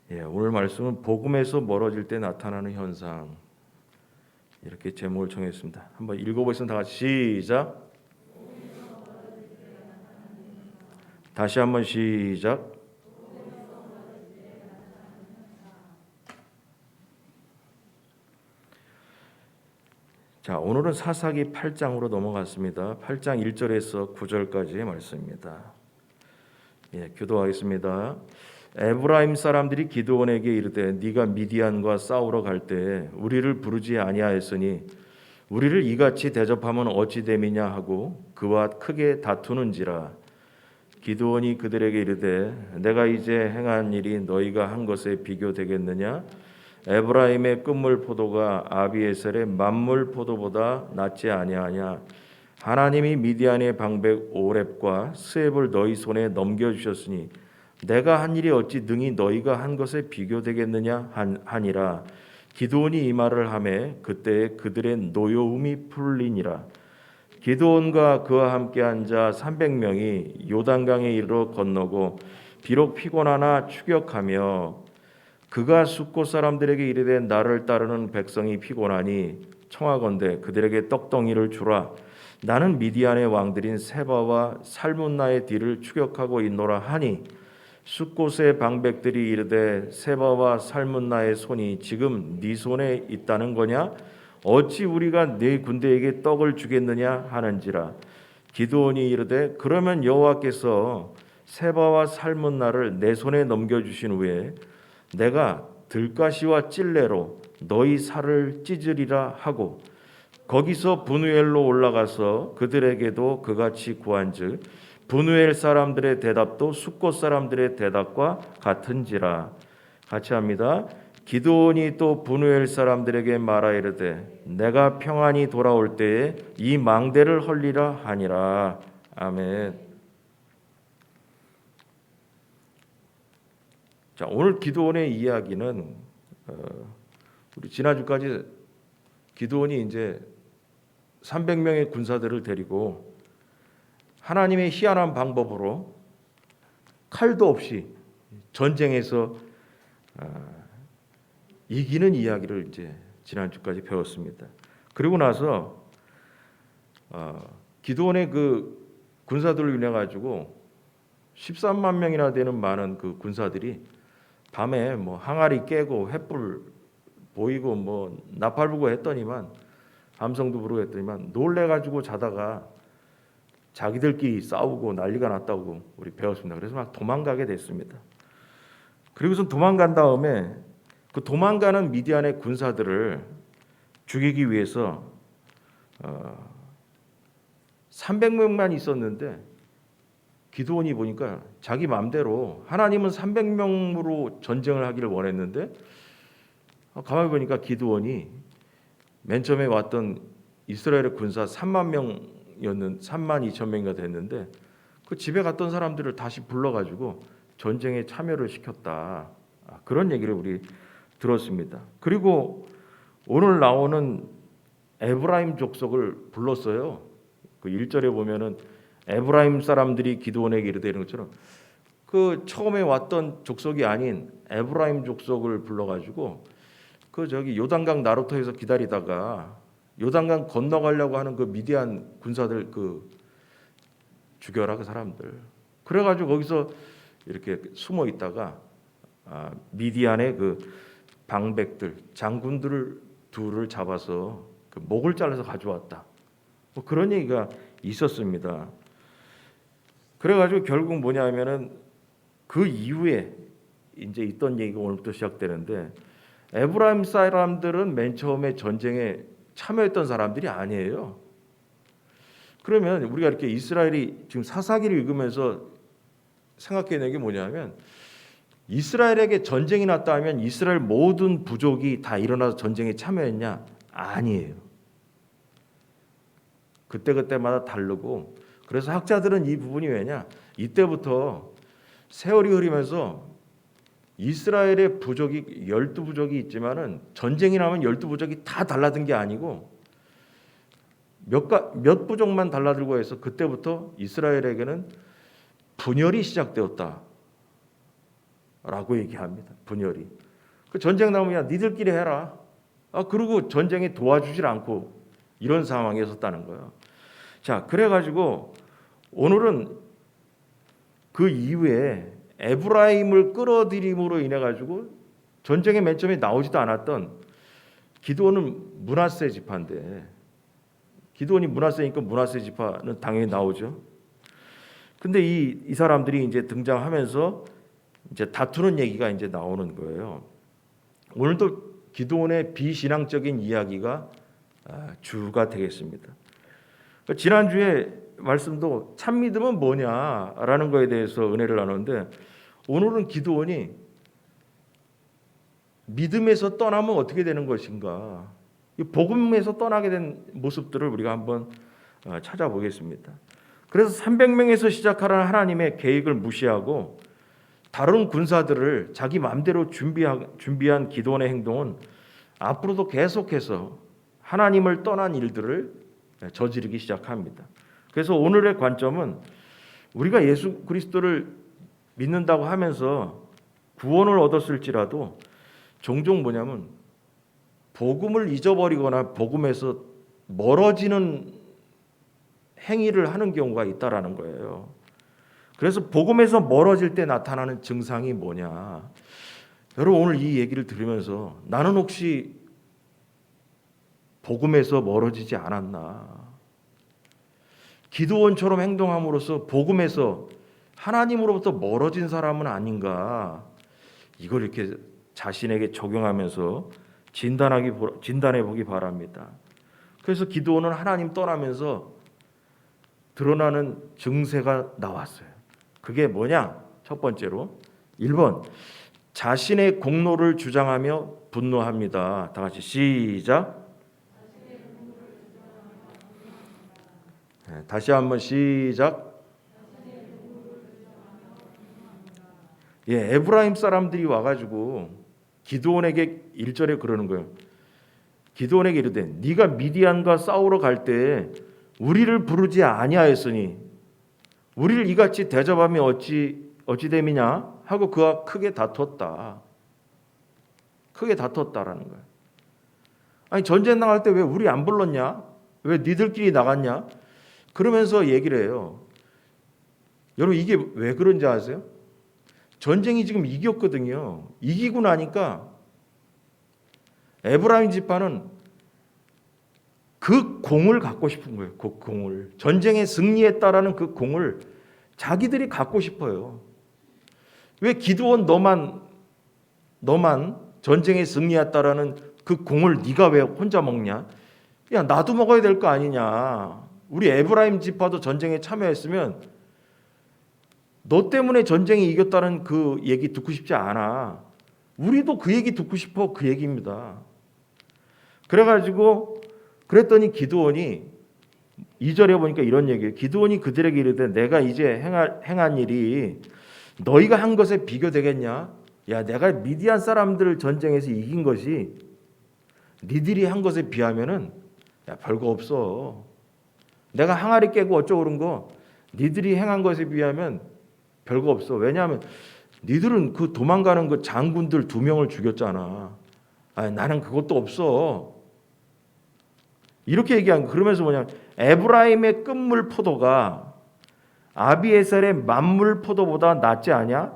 오늘 말씀은 복음에서 멀어질 때 나타나는 현상, 이렇게 제목을 정했습니다. 한번 읽어보겠습니다. 다 같이 시작. 다시 한번 시작. 자, 오늘은 사사기 8장으로 넘어갔습니다. 8장 1절에서 9절까지의 말씀입니다. 기도하겠습니다. 에브라임 사람들이 기드온에게 이르되 네가 미디안과 싸우러 갈 때 우리를 부르지 아니하였으니 우리를 이같이 대접하면 어찌 됨이냐 하고 그와 크게 다투는지라. 기드온이 그들에게 이르되 내가 이제 행한 일이 너희가 한 것에 비교되겠느냐? 에브라임의 끝물 포도가 아비에셀의 만물 포도보다 낫지 아니하냐? 하나님이 미디안의 방백 오렙과 스앱을 너희 손에 넘겨주셨으니 내가 한 일이 어찌 능히 너희가 한 것에 비교되겠느냐 하니라. 기드온이 이 말을 하매 그때에 그들의 노여움이 풀리니라. 기드온과 그와 함께 앉아 300명이 요단강에 이르러 건너고 비록 피곤하나 추격하며 그가 숫곳 사람들에게 이르되 나를 따르는 백성이 피곤하니 청하건대 그들에게 떡덩이를 주라. 나는 미디안의 왕들인 세바와 살문나의 뒤를 추격하고 있노라 하니 숫곳의 방백들이 이르되 세바와 살문나의 손이 지금 네 손에 있다는 거냐? 어찌 우리가 네 군대에게 떡을 주겠느냐 하는지라. 기드온이 이르되 그러면 여호와께서 세바와 살문나를 내 손에 넘겨주신 후에 내가 들가시와 찔레로 너희 살을 찢으리라 하고 거기서 분우엘로 올라가서 그들에게도 그같이 구한즉 분우엘 사람들의 대답도 숫곳 사람들의 대답과 같은지라. 같이 합니다. 기드온이 또 분우엘 사람들에게 말하이르되 내가 평안히 돌아올 때에 이 망대를 헐리라 하니라. 아멘. 자, 오늘 기드온의 이야기는 우리 지난주까지 기드온이 이제 300명의 군사들을 데리고 하나님의 희한한 방법으로 칼도 없이 전쟁에서 이기는 이야기를 이제 지난주까지 배웠습니다. 그리고 나서 기드온의 그 군사들을 인해 가지고 13만 명이나 되는 많은 그 군사들이 밤에 뭐 항아리 깨고 횃불 보이고 뭐 나팔 불고 했더니만 함성도 부르고 했더니만 놀래 가지고 자다가 자기들끼리 싸우고 난리가 났다고 우리 배웠습니다. 그래서 막 도망가게 됐습니다. 그리고선 도망간 다음에 그 도망가는 미디안의 군사들을 죽이기 위해서 300명만 있었는데 기드온이 보니까 자기 마음대로 하나님은 300명으로 전쟁을 하기를 원했는데 가만히 보니까 기드온이 맨 처음에 왔던 이스라엘의 군사 3만 명이었는 3만 2천 명이가 됐는데 그 집에 갔던 사람들을 다시 불러가지고 전쟁에 참여를 시켰다. 그런 얘기를 우리 들었습니다. 그리고 오늘 나오는 에브라임 족속을 불렀어요. 그 1절에 보면은 에브라임 사람들이 기드온에게 이르되 이런 것처럼 그 처음에 왔던 족속이 아닌 에브라임 족속을 불러가지고 그 저기 요단강 나루터에서 기다리다가 요단강 건너가려고 하는 그 미디안 군사들 그 죽여라 그 사람들. 그래가지고 거기서 이렇게 숨어 있다가 미디안의 그 방백들 장군들을 둘을 잡아서 그 목을 잘라서 가져왔다. 뭐 그런 얘기가 있었습니다. 그래가지고 결국 뭐냐면은 그 이후에 이제 있던 얘기가 오늘부터 시작되는데 에브라임 사람들은 맨 처음에 전쟁에 참여했던 사람들이 아니에요. 그러면 우리가 이렇게 이스라엘이 지금 사사기를 읽으면서 생각해내는 게 뭐냐면 이스라엘에게 전쟁이 났다 하면 이스라엘 모든 부족이 다 일어나서 전쟁에 참여했냐? 아니에요. 그때그때마다 다르고 그래서 학자들은 이 부분이 왜냐? 이때부터 세월이 흐르면서 이스라엘의 부족이 12부족이 있지만은 전쟁이 나면 12부족이 다 달라든 게 아니고 몇 부족만 달라들고 해서 그때부터 이스라엘에게는 분열이 시작되었다. 라고 얘기합니다. 분열이. 그 전쟁 나오면 니들끼리 해라. 그리고 전쟁에 도와주질 않고 이런 상황에 섰다는 거예요. 자, 그래가지고 오늘은 그 이후에 에브라임을 끌어들임으로 인해 가지고 전쟁의 맨 처음에 나오지도 않았던 기드온은 므낫세 지파인데, 기드온이 므낫세니까 므낫세 지파는 당연히 나오죠. 근데 이 사람들이 이제 등장하면서 이제 다투는 얘기가 이제 나오는 거예요. 오늘도 기드온의 비신앙적인 이야기가 주가 되겠습니다. 지난주에 말씀도 참 믿음은 뭐냐라는 거에 대해서 은혜를 나누는데, 오늘은 기드온이 믿음에서 떠나면 어떻게 되는 것인가, 복음에서 떠나게 된 모습들을 우리가 한번 찾아보겠습니다. 그래서 300명에서 시작하라는 하나님의 계획을 무시하고 다른 군사들을 자기 마음대로 준비한 기드온의 행동은 앞으로도 계속해서 하나님을 떠난 일들을 저지르기 시작합니다. 그래서 오늘의 관점은 우리가 예수 그리스도를 믿는다고 하면서 구원을 얻었을지라도 종종 뭐냐면 복음을 잊어버리거나 복음에서 멀어지는 행위를 하는 경우가 있다라는 거예요. 그래서 복음에서 멀어질 때 나타나는 증상이 뭐냐? 여러분, 오늘 이 얘기를 들으면서 나는 혹시 복음에서 멀어지지 않았나? 기드온처럼 행동함으로써 복음에서 하나님으로부터 멀어진 사람은 아닌가? 이걸 이렇게 자신에게 적용하면서 진단해 보기 바랍니다. 그래서 기드온은 하나님 떠나면서 드러나는 증세가 나왔어요. 그게 뭐냐? 첫 번째로 1번, 자신의 공로를 주장하며 분노합니다. 다 같이 시작. 다시 한번 시작. 에브라임 사람들이 와가지고 기드온에게 1절에 그러는 거예요. 기드온에게 이르되 네가 미디안과 싸우러 갈 때 우리를 부르지 아니하였으니 우리를 이같이 대접하면 어찌 됨이냐 하고 그와 크게 다퉜다. 크게 다퉜다라는 거예요. 아니, 전쟁 나갈 때 왜 우리 안 불렀냐? 왜 니들끼리 나갔냐? 그러면서 얘기를 해요. 여러분, 이게 왜 그런지 아세요? 전쟁이 지금 이겼거든요. 이기고 나니까 에브라임 지파는 그 공을 갖고 싶은 거예요. 그 공을, 전쟁에 승리했다라는 그 공을 자기들이 갖고 싶어요. 왜 기드온 너만 전쟁에 승리했다라는 그 공을 네가 왜 혼자 먹냐? 야, 나도 먹어야 될 거 아니냐? 우리 에브라임 지파도 전쟁에 참여했으면 너 때문에 전쟁에 이겼다는 그 얘기 듣고 싶지 않아. 우리도 그 얘기 듣고 싶어. 그 얘기입니다. 그랬더니 기드온이 2절에 보니까 이런 얘기예요. 기드온이 그들에게 이르되 내가 이제 행한 일이 너희가 한 것에 비교되겠냐? 야, 내가 미디안 사람들을 전쟁에서 이긴 것이 니들이 한 것에 비하면은 별거 없어. 내가 항아리 깨고 어쩌고 그런 거 니들이 행한 것에 비하면 별거 없어. 왜냐하면 니들은 그 도망가는 그 장군들 2명을 죽였잖아. 나는 그것도 없어. 이렇게 얘기한 거. 그러면서 뭐냐? 에브라임의 끝물 포도가 아비에셀의 만물 포도보다 낫지 않냐?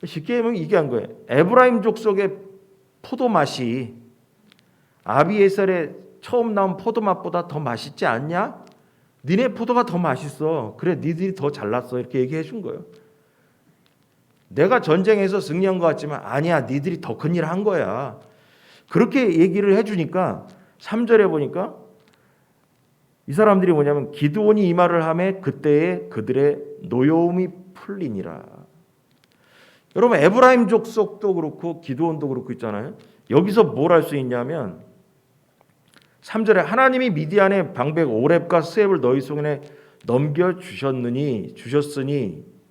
쉽게 얘기하면 이게 한 거예요. 에브라임 족속의 포도 맛이 아비에셀의 처음 나온 포도 맛보다 더 맛있지 않냐? 니네 포도가 더 맛있어. 그래, 니들이 더 잘났어. 이렇게 얘기해 준 거예요. 내가 전쟁에서 승리한 것 같지만 아니야, 니들이 더 큰 일 한 거야. 그렇게 얘기를 해주니까 3절에 보니까 이 사람들이 뭐냐면 기드온이 이 말을 하매 그때에 그들의 노여움이 풀리니라. 여러분, 에브라임 족속도 그렇고 기드온도 그렇고 있잖아요. 여기서 뭘 할 수 있냐면 3절에 하나님이 미디안의 방백 오렙과 스웹을 너희 손에 넘겨주셨으니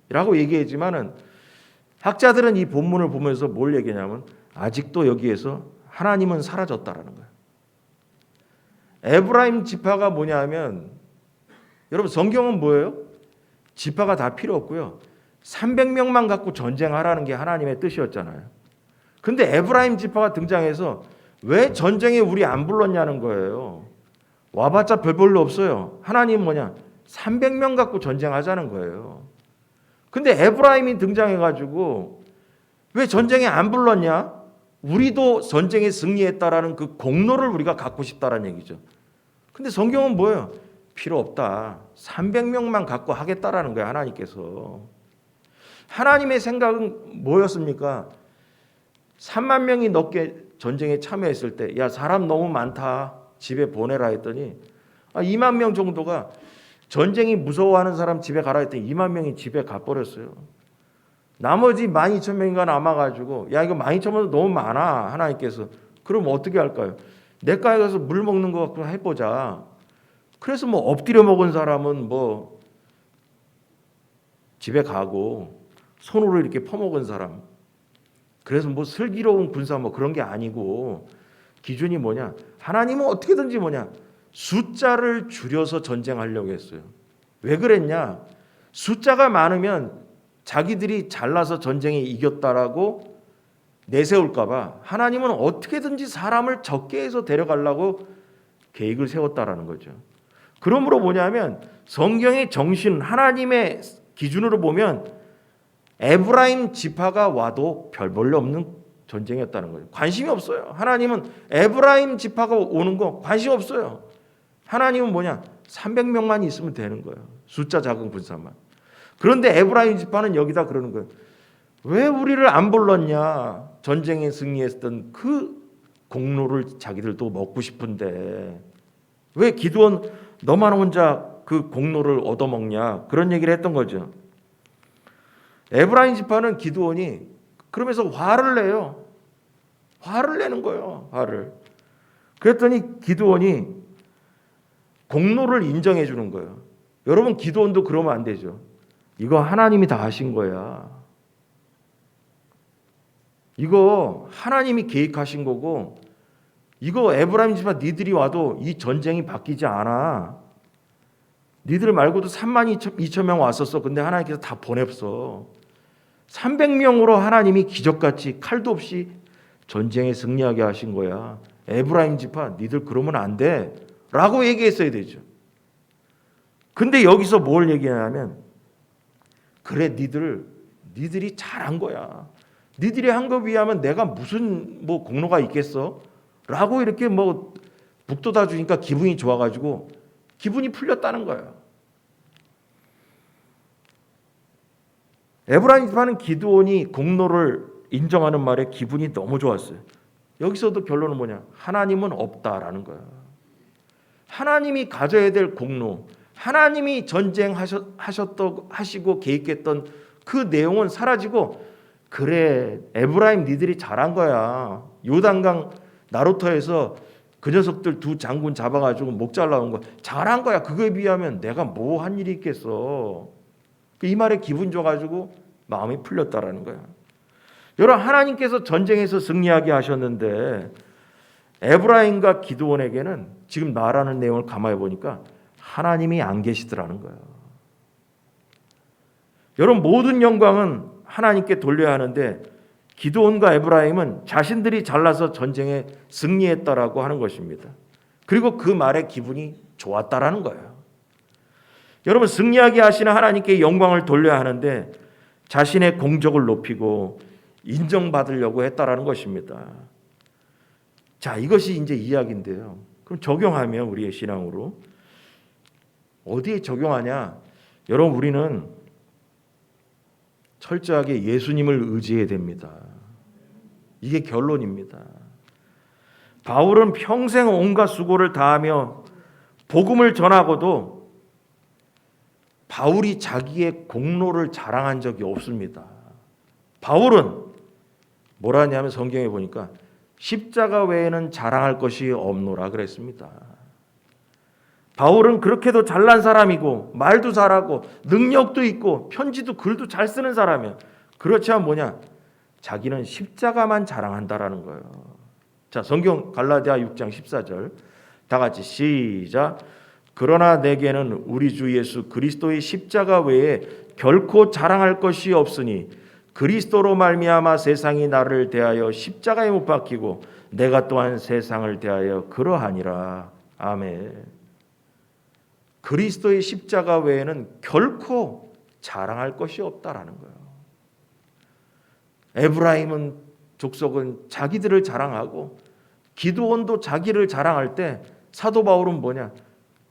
라고 얘기하지만은 학자들은 이 본문을 보면서 뭘 얘기하냐면 아직도 여기에서 하나님은 사라졌다라는 거예요. 에브라임 지파가 뭐냐 하면, 여러분, 성경은 뭐예요? 지파가 다 필요 없고요. 300명만 갖고 전쟁하라는 게 하나님의 뜻이었잖아요. 근데 에브라임 지파가 등장해서 왜 전쟁에 우리 안 불렀냐는 거예요. 와봤자 별 볼일 없어요. 하나님은 뭐냐? 300명 갖고 전쟁하자는 거예요. 근데 에브라임이 등장해가지고 왜 전쟁에 안 불렀냐? 우리도 전쟁에 승리했다라는 그 공로를 우리가 갖고 싶다라는 얘기죠. 근데 성경은 뭐예요? 필요 없다. 300명만 갖고 하겠다라는 거예요. 하나님께서. 하나님의 생각은 뭐였습니까? 3만 명이 넘게 전쟁에 참여했을 때 야 사람 너무 많다. 집에 보내라 했더니 2만 명 정도가 전쟁이 무서워하는 사람 집에 가라 했더니 2만 명이 집에 가버렸어요. 나머지 12,000명인가 남아가지고 야 이거 12,000명 너무 많아. 하나님께서. 그럼 어떻게 할까요? 내과에 가서 물 먹는 거 갖고 해보자. 그래서 뭐 엎드려 먹은 사람은 뭐 집에 가고 손으로 이렇게 퍼먹은 사람. 그래서 뭐 슬기로운 군사 뭐 그런 게 아니고 기준이 뭐냐? 하나님은 어떻게든지 뭐냐? 숫자를 줄여서 전쟁하려고 했어요. 왜 그랬냐? 숫자가 많으면 자기들이 잘나서 전쟁에 이겼다라고 내세울까 봐 하나님은 어떻게든지 사람을 적게 해서 데려가려고 계획을 세웠다라는 거죠. 그러므로 뭐냐면 성경의 정신 하나님의 기준으로 보면 에브라임 지파가 와도 별 볼일 없는 전쟁이었다는 거예요. 관심이 없어요. 하나님은 에브라임 지파가 오는 거 관심 없어요. 하나님은 뭐냐? 300명만 있으면 되는 거예요. 숫자 작은 군사만. 그런데 에브라임 지파는 여기다 그러는 거예요. 왜 우리를 안 불렀냐? 전쟁에 승리했던 그 공로를 자기들도 먹고 싶은데 왜 기드온 너만 혼자 그 공로를 얻어먹냐? 그런 얘기를 했던 거죠. 에브라임 지파는 기드온이 그러면서 화를 내요. 화를 내는 거예요. 화를. 그랬더니 기드온이 공로를 인정해 주는 거예요. 여러분 기드온도 그러면 안 되죠. 이거 하나님이 다 하신 거야. 이거 하나님이 계획하신 거고 이거 에브라임 지파 니들이 와도 이 전쟁이 바뀌지 않아. 니들 말고도 32,000명 왔었어. 근데 하나님께서 다 보냈어. 300명으로 하나님이 기적같이 칼도 없이 전쟁에 승리하게 하신 거야. 에브라임 지파 니들 그러면 안 돼. 라고 얘기했어야 되죠. 근데 여기서 뭘 얘기하냐면 그래 니들이 잘한 거야. 니들이 한 거 비하면 내가 무슨 뭐 공로가 있겠어? 라고 이렇게 뭐 북돋아 주니까 기분이 좋아가지고 기분이 풀렸다는 거예요. 에브라임 지파는 기드온이 공로를 인정하는 말에 기분이 너무 좋았어요. 여기서도 결론은 뭐냐? 하나님은 없다라는 거야. 하나님이 가져야 될 공로, 하나님이 하시고 계획했던 그 내용은 사라지고 그래 에브라임 니들이 잘한 거야. 요단강 나루터에서 그 녀석들 두 장군 잡아가지고 목 잘라온 거 잘한 거야. 그거에 비하면 내가 뭐 한 일이 있겠어. 이 말에 기분 좋아가지고 마음이 풀렸다라는 거야. 여러분 하나님께서 전쟁에서 승리하게 하셨는데 에브라임과 기드온에게는 지금 말하는 내용을 가만히 보니까 하나님이 안 계시더라는 거예요. 여러분 모든 영광은 하나님께 돌려야 하는데 기드온과 에브라임은 자신들이 잘나서 전쟁에 승리했다라고 하는 것입니다. 그리고 그 말에 기분이 좋았다라는 거예요. 여러분 승리하게 하시는 하나님께 영광을 돌려야 하는데 자신의 공적을 높이고 인정받으려고 했다라는 것입니다. 자, 이것이 이제 이야기인데요. 그럼 적용하면 우리의 신앙으로 어디에 적용하냐? 여러분 우리는 철저하게 예수님을 의지해야 됩니다. 이게 결론입니다. 바울은 평생 온갖 수고를 다하며 복음을 전하고도 바울이 자기의 공로를 자랑한 적이 없습니다. 바울은 뭐라 하냐면 성경에 보니까 십자가 외에는 자랑할 것이 없노라 그랬습니다. 바울은 그렇게도 잘난 사람이고 말도 잘하고 능력도 있고 편지도 글도 잘 쓰는 사람이야. 그렇지만 뭐냐? 자기는 십자가만 자랑한다라는 거예요. 자, 성경 갈라디아 6장 14절 다 같이 시작. 그러나 내게는 우리 주 예수 그리스도의 십자가 외에 결코 자랑할 것이 없으니 그리스도로 말미암아 세상이 나를 대하여 십자가에 못 박히고 내가 또한 세상을 대하여 그러하니라. 아멘. 그리스도의 십자가 외에는 결코 자랑할 것이 없다라는 거예요. 에브라임은 족속은 자기들을 자랑하고 기드온도 자기를 자랑할 때 사도 바울은 뭐냐?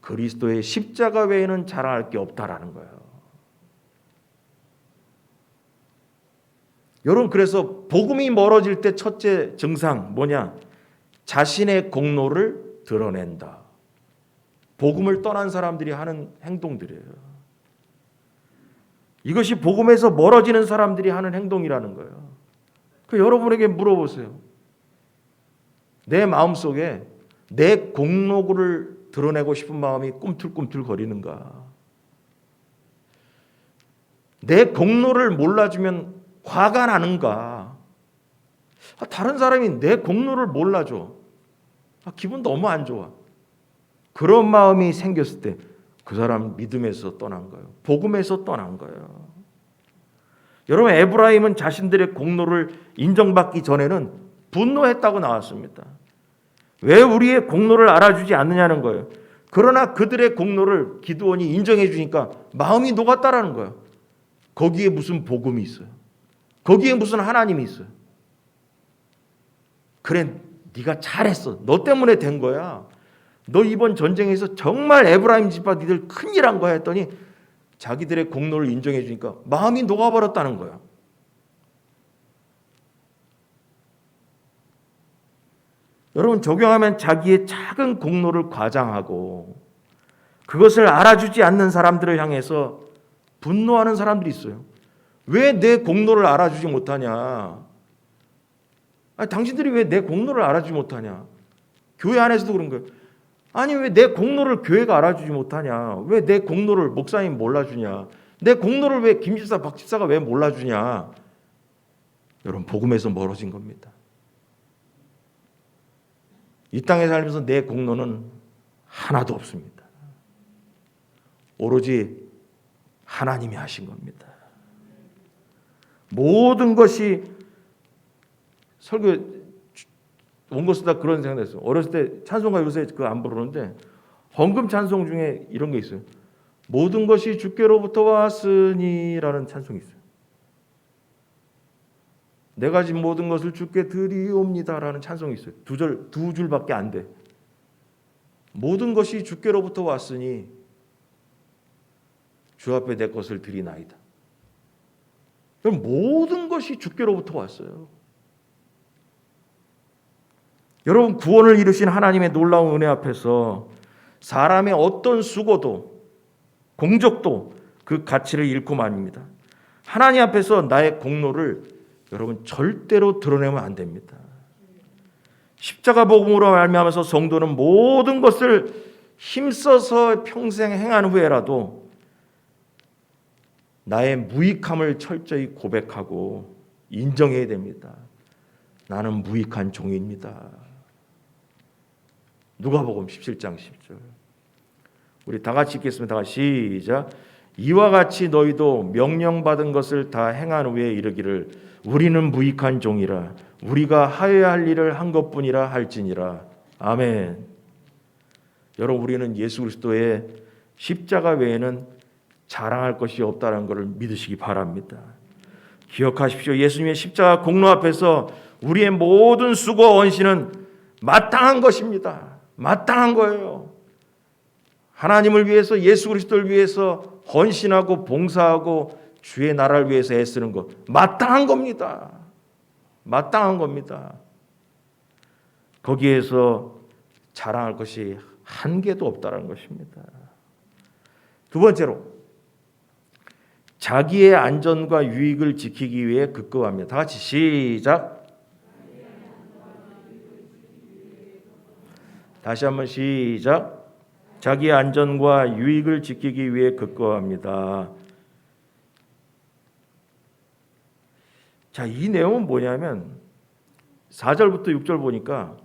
그리스도의 십자가 외에는 자랑할 게 없다라는 거예요. 여러분, 그래서 복음이 멀어질 때 첫째 증상 뭐냐? 자신의 공로를 드러낸다. 복음을 떠난 사람들이 하는 행동들이에요. 이것이 복음에서 멀어지는 사람들이 하는 행동이라는 거예요. 여러분에게 물어보세요. 내 마음속에 내 공로를 드러내고 싶은 마음이 꿈틀꿈틀 거리는가? 내 공로를 몰라주면 화가 나는가? 다른 사람이 내 공로를 몰라줘. 기분 너무 안 좋아. 그런 마음이 생겼을 때 그 사람 믿음에서 떠난 거예요. 복음에서 떠난 거예요. 여러분, 에브라임은 자신들의 공로를 인정받기 전에는 분노했다고 나왔습니다. 왜 우리의 공로를 알아주지 않느냐는 거예요. 그러나 그들의 공로를 기드온이 인정해 주니까 마음이 녹았다라는 거예요. 거기에 무슨 복음이 있어요? 거기에 무슨 하나님이 있어요? 그래, 네가 잘했어. 너 때문에 된 거야. 너 이번 전쟁에서 정말 에브라임 집안 니들 큰일 한 거야 했더니 자기들의 공로를 인정해 주니까 마음이 녹아버렸다는 거야. 여러분, 적용하면 자기의 작은 공로를 과장하고 그것을 알아주지 않는 사람들을 향해서 분노하는 사람들이 있어요. 왜 내 공로를 알아주지 못하냐? 당신들이 왜 내 공로를 알아주지 못하냐? 교회 안에서도 그런 거예요. 아니, 왜 내 공로를 교회가 알아주지 못하냐? 왜 내 공로를 목사님 몰라주냐? 내 공로를 왜 김집사, 박집사가 왜 몰라주냐? 여러분, 복음에서 멀어진 겁니다. 이 땅에 살면서 내 공로는 하나도 없습니다. 오로지 하나님이 하신 겁니다. 모든 것이 설교 원고 쓰다 그런 생각했어요. 어렸을 때 찬송가 요새 그거 안 부르는데 헌금 찬송 중에 이런 게 있어요. 모든 것이 주께로부터 왔으니라는 찬송이 있어요. 내가 가진 모든 것을 주께 드리옵니다라는 찬송이 있어요. 두 줄밖에 안 돼. 모든 것이 주께로부터 왔으니 주 앞에 내 것을 드리나이다. 그럼 모든 것이 주께로부터 왔어요. 여러분, 구원을 이루신 하나님의 놀라운 은혜 앞에서 사람의 어떤 수고도 공적도 그 가치를 잃고 말입니다. 하나님 앞에서 나의 공로를 여러분 절대로 드러내면 안 됩니다. 십자가 복음으로 말미암아서 성도는 모든 것을 힘써서 평생 행한 후에라도 나의 무익함을 철저히 고백하고 인정해야 됩니다. 나는 무익한 종입니다. 누가복음 17장 10절. 우리 다 같이 읽겠습니다. 다 같이 시작. 이와 같이 너희도 명령받은 것을 다 행한 후에 이르기를 우리는 무익한 종이라 우리가 하여야 할 일을 한 것뿐이라 할지니라. 아멘. 여러분, 우리는 예수 그리스도의 십자가 외에는 자랑할 것이 없다는 것을 믿으시기 바랍니다. 기억하십시오. 예수님의 십자가 공로 앞에서 우리의 모든 수고 언신은 마땅한 것입니다. 마땅한 거예요. 하나님을 위해서, 예수 그리스도를 위해서 헌신하고 봉사하고 주의 나라를 위해서 애쓰는 것 마땅한 겁니다. 마땅한 겁니다. 거기에서 자랑할 것이 한 개도 없다는 것입니다. 두 번째로, 자기의 안전과 유익을 지키기 위해 급급합니다. 다 같이 시작. 다시 한번 시작. 자기의 안전과 유익을 지키기 위해 급급합니다. 자, 이 내용은 뭐냐면 4절부터 6절 보니까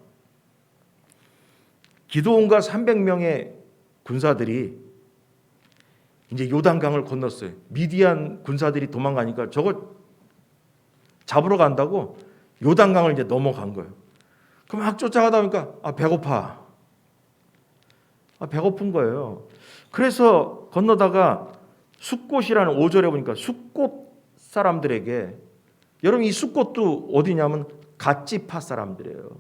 기드온과 300명의 군사들이 이제 요단강을 건넜어요. 미디안 군사들이 도망가니까 저거 잡으러 간다고 요단강을 이제 넘어간 거예요. 그럼 막 쫓아가다 보니까 배고파. 배고픈 거예요. 그래서 건너다가 숫곳이라는 5절에 보니까 숫곳 사람들에게, 여러분 이 숫곳도 어디냐면 갓지파 사람들이에요.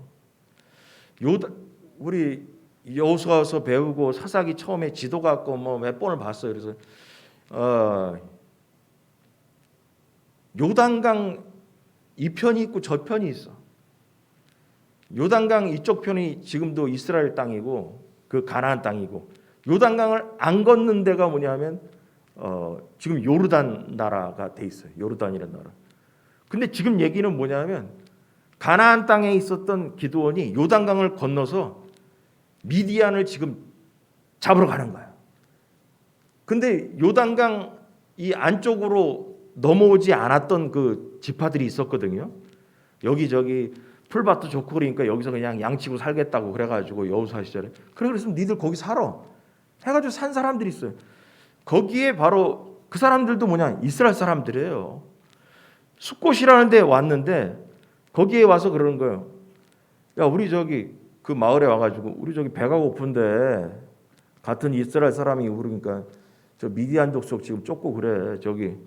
우리 여호수아서 배우고 사사기 처음에 지도 갖고 뭐 몇 번을 봤어요. 그래서 요단강 이 편이 있고 저 편이 있어. 요단강 이쪽 편이 지금도 이스라엘 땅이고 그 가나안 땅이고, 요단강을 안 걷는 데가 뭐냐면 지금 요르단 나라가 돼 있어요. 요르단이라는 나라. 근데 지금 얘기는 뭐냐면 가나안 땅에 있었던 기드온이 요단강을 건너서 미디안을 지금 잡으러 가는 거야. 근데 요단강 이 안쪽으로 넘어오지 않았던 그 지파들이 있었거든요. 여기저기 풀밭도 좋고 그러니까 여기서 그냥 양치고 살겠다고 그래가지고 여호수아 시절에 그래서 니들 거기 살아 해가지고 산 사람들이 있어요. 거기에 바로 그 사람들도 뭐냐, 이스라엘 사람들이에요. 숫곳이라는 데 왔는데 거기에 와서 그러는 거예요. 야, 우리 저기 그 마을에 와가지고 우리 저기 배가 고픈데 같은 이스라엘 사람이 그러니까 저 미디안 족속 지금 쫓고 그래. 저기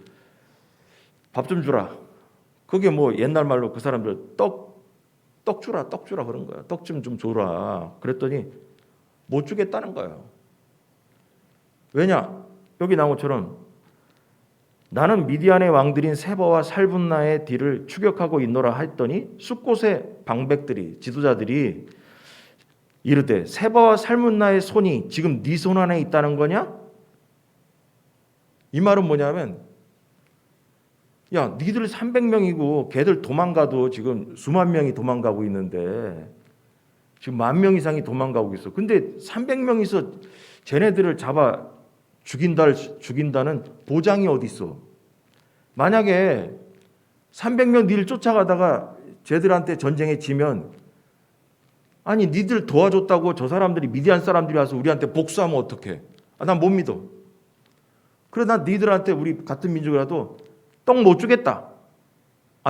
밥 좀 주라. 그게 뭐 옛날 말로 그 사람들 떡 주라 그런 거야. 떡 좀 줘라. 그랬더니 못 주겠다는 거예요. 왜냐? 여기 나온 것처럼 나는 미디안의 왕들인 세바와 살분나의 뒤를 추격하고 있노라 했더니 숫곳의 방백들이, 지도자들이 이르되 세바와 살문나의 손이 지금 네 손 안에 있다는 거냐? 이 말은 뭐냐면, 야, 니들 300명이고 걔들 도망가도 지금 수만 명이 도망가고 있는데 지금 10,000명 이상이 도망가고 있어. 근데 300명이서 쟤네들을 잡아 죽인다는 보장이 어디 있어? 만약에 300명 니를 쫓아가다가 쟤들한테 전쟁에 지면, 아니 니들 도와줬다고 저 사람들이 미디안 사람들이 와서 우리한테 복수하면 어떡해? 난 못 믿어. 그래, 난 니들한테 우리 같은 민족이라도 떡 못 주겠다.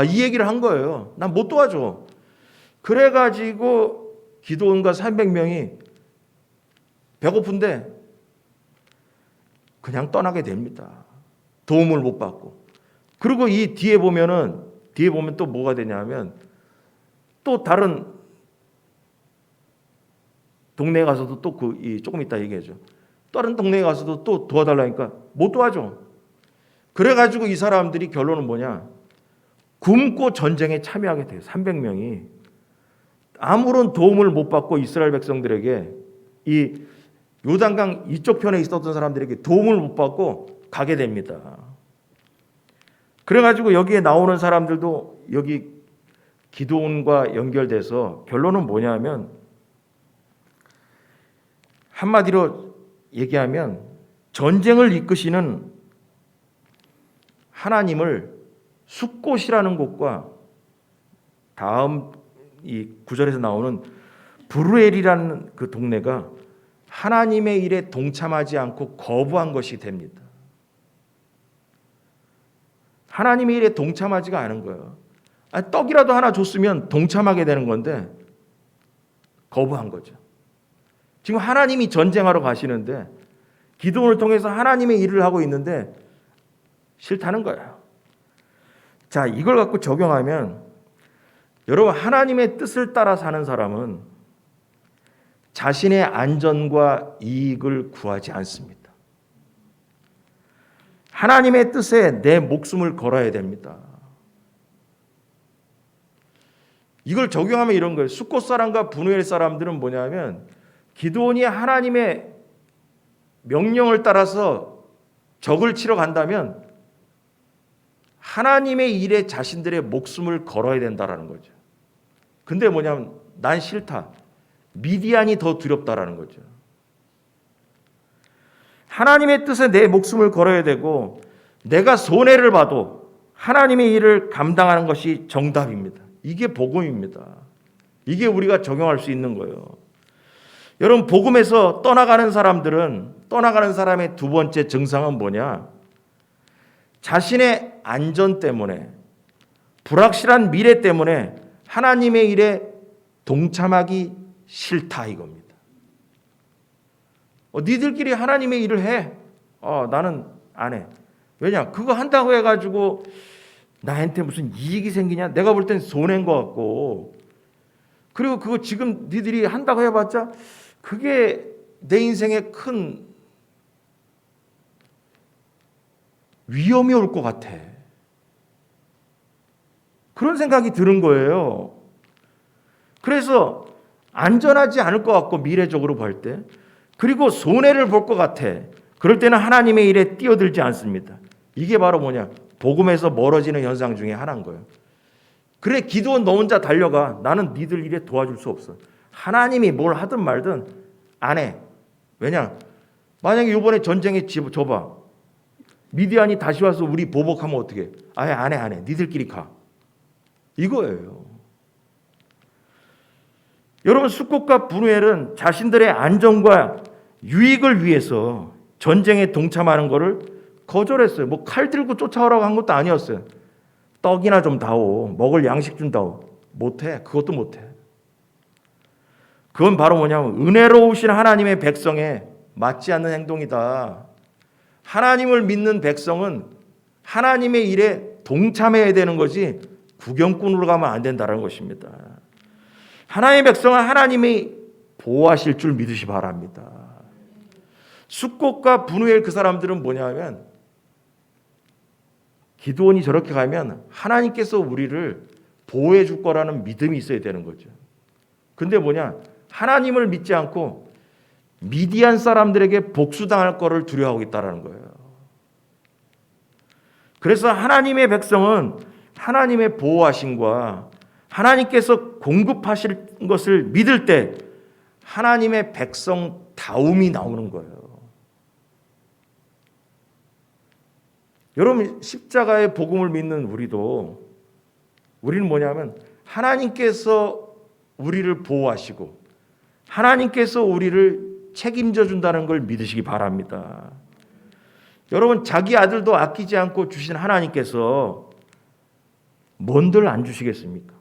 이 얘기를 한 거예요. 난 못 도와줘. 그래가지고 기드온과 300명이 배고픈데 그냥 떠나게 됩니다. 도움을 못 받고. 그리고 이 뒤에 보면 또 뭐가 되냐면, 또 다른 동네에 가서도 또 조금 이따 얘기하죠. 다른 동네에 가서도 또 도와달라니까 못 도와줘. 그래가지고 이 사람들이 결론은 뭐냐? 굶고 전쟁에 참여하게 돼요. 300명이 아무런 도움을 못 받고 이스라엘 백성들에게, 이 요단강 이쪽 편에 있었던 사람들에게 도움을 못 받고 가게 됩니다. 그래가지고 여기에 나오는 사람들도 여기 기드온과 연결돼서 결론은 뭐냐면, 한마디로 얘기하면 전쟁을 이끄시는 하나님을 숫곳이라는 곳과 다음 이 9절에서 나오는 브루엘이라는 그 동네가 하나님의 일에 동참하지 않고 거부한 것이 됩니다. 하나님의 일에 동참하지가 않은 거예요. 떡이라도 하나 줬으면 동참하게 되는 건데 거부한 거죠. 지금 하나님이 전쟁하러 가시는데 기드온을 통해서 하나님의 일을 하고 있는데 싫다는 거예요. 자, 이걸 갖고 적용하면 여러분, 하나님의 뜻을 따라 사는 사람은 자신의 안전과 이익을 구하지 않습니다. 하나님의 뜻에 내 목숨을 걸어야 됩니다. 이걸 적용하면 이런 거예요. 숫곳 사람과 브누엘 사람들은 뭐냐면, 기드온이 하나님의 명령을 따라서 적을 치러 간다면 하나님의 일에 자신들의 목숨을 걸어야 된다라는 거죠. 근데 뭐냐면, 난 싫다. 미디안이 더 두렵다라는 거죠. 하나님의 뜻에 내 목숨을 걸어야 되고, 내가 손해를 봐도 하나님의 일을 감당하는 것이 정답입니다. 이게 복음입니다. 이게 우리가 적용할 수 있는 거예요. 여러분, 복음에서 떠나가는 사람의 두 번째 증상은 뭐냐? 자신의 안전 때문에, 불확실한 미래 때문에 하나님의 일에 동참하기 싫다 이겁니다. 니들끼리 하나님의 일을 해. 나는 안 해. 왜냐? 그거 한다고 해가지고 나한테 무슨 이익이 생기냐? 내가 볼 땐 손해인 것 같고, 그리고 그거 지금 니들이 한다고 해봤자 그게 내 인생에 큰 위험이 올 것 같아. 그런 생각이 드는 거예요. 그래서 안전하지 않을 것 같고, 미래적으로 볼 때, 그리고 손해를 볼 것 같아. 그럴 때는 하나님의 일에 뛰어들지 않습니다. 이게 바로 뭐냐? 복음에서 멀어지는 현상 중에 하나인 거예요. 그래, 기도원 너 혼자 달려가. 나는 니들 일에 도와줄 수 없어. 하나님이 뭘 하든 말든 안 해. 왜냐? 만약에 이번에 전쟁에 줘봐. 미디안이 다시 와서 우리 보복하면 어떻게? 아예 안 해. 니들끼리 가. 이거예요. 여러분, 숫꽃과 분우엘은 자신들의 안전과 유익을 위해서 전쟁에 동참하는 것을 거절했어요. 뭐 칼 들고 쫓아오라고 한 것도 아니었어요. 떡이나 좀 다오. 먹을 양식 준다오. 못해. 그것도 못해. 그건 바로 뭐냐면 은혜로우신 하나님의 백성에 맞지 않는 행동이다. 하나님을 믿는 백성은 하나님의 일에 동참해야 되는 것이 구경꾼으로 가면 안 된다는 것입니다. 하나님의 백성은 하나님이 보호하실 줄 믿으시 바랍니다. 숫꽃과 분우엘 그 사람들은 뭐냐면, 기드온이 저렇게 가면 하나님께서 우리를 보호해 줄 거라는 믿음이 있어야 되는 거죠. 근데 뭐냐? 하나님을 믿지 않고 미디안 사람들에게 복수당할 거를 두려워하고 있다는 거예요. 그래서 하나님의 백성은 하나님의 보호하심과 하나님께서 공급하실 것을 믿을 때 하나님의 백성다움이 나오는 거예요. 여러분, 십자가의 복음을 믿는 우리는 뭐냐면 하나님께서 우리를 보호하시고 하나님께서 우리를 책임져 준다는 걸 믿으시기 바랍니다. 여러분, 자기 아들도 아끼지 않고 주신 하나님께서 뭔들 안 주시겠습니까?